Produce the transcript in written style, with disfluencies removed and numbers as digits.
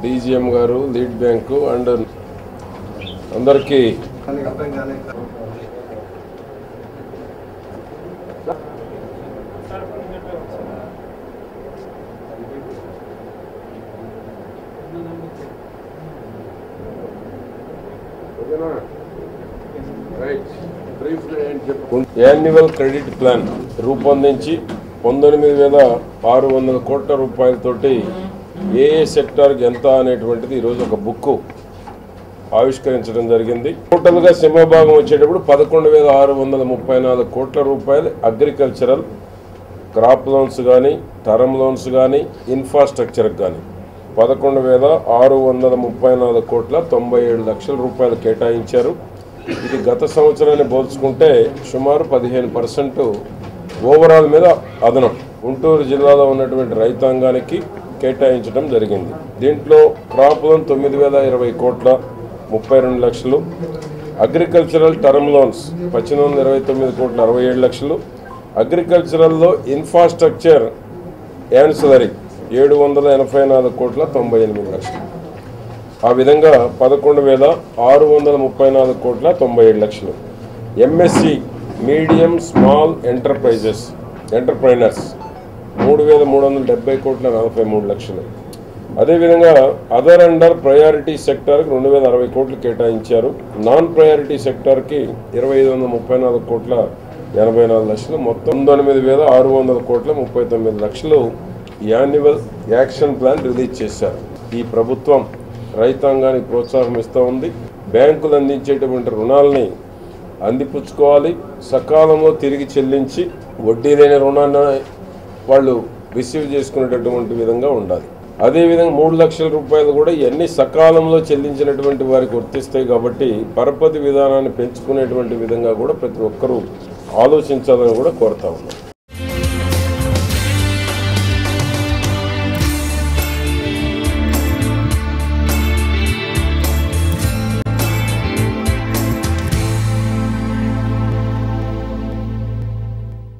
DGM గారు, lead bank and అందరికీ annual credit plan రూపొందించి 19,600 కోట్ల రూపాయలతోటి ఏ సెక్టార్కి ఎంత అనేటువంటిది ఈరోజు ఒక బుక్ ఆవిష్కరించడం జరిగింది. టోటల్గా సింహభాగం వచ్చేటప్పుడు 11,634 కోట్ల రూపాయలు అగ్రికల్చరల్ క్రాప్ లోన్స్ కానీ, టర్మ్ లోన్స్ కానీ, ఇన్ఫ్రాస్ట్రక్చర్కి కానీ 11,634 కోట్ల 97 లక్షల రూపాయలు కేటాయించారు. ఇది గత సంవత్సరాన్ని పోల్చుకుంటే సుమారు 15% ఓవరాల్ మీద అదనం గుంటూరు జిల్లాలో ఉన్నటువంటి రైతాంగానికి కేటాయించడం జరిగింది. దీంట్లో క్రాప్ లోన్ 9,020 కోట్ల 32 లక్షలు, అగ్రికల్చరల్ టర్మ్ లోన్స్ 1,829 కోట్ల 67 లక్షలు, అగ్రికల్చరల్లో ఇన్ఫ్రాస్ట్రక్చర్ యాన్సిలరీ 784 కోట్ల 98 లక్షలు. ఆ విధంగా 11,634 కోట్ల 97 లక్షలు. ఎంఎస్సి మీడియం స్మాల్ ఎంటర్ప్రైనర్స్ 3,370 కోట్ల 43 లక్షలు. అదేవిధంగా అదర్ అండర్ ప్రయారిటీ సెక్టార్కి 2,060 కోట్లు కేటాయించారు. నాన్ ప్రయారిటీ సెక్టార్కి 2,534 కోట్ల 84 లక్షలు. మొత్తం 19,600 కోట్ల 39 లక్షలు యాన్యువల్ యాక్షన్ ప్లాన్ రిలీజ్ చేశారు. ఈ ప్రభుత్వం రైతాంగానికి ప్రోత్సాహం ఇస్తూ ఉంది. బ్యాంకులు అందించేటువంటి రుణాలని అందిపుచ్చుకోవాలి, సకాలంలో తిరిగి చెల్లించి వడ్డీ లేని రుణాన్ని వాళ్ళు రిసీవ్ చేసుకునేటటువంటి విధంగా ఉండాలి. అదేవిధంగా 3 లక్షల రూపాయలు కూడా ఇవన్నీ సకాలంలో చెల్లించినటువంటి వారికి వర్తిస్తాయి. కాబట్టి పరపతి విధానాన్ని పెంచుకునేటువంటి విధంగా కూడా ప్రతి ఒక్కరూ ఆలోచించాలని కూడా కోరుతా ఉన్నాం.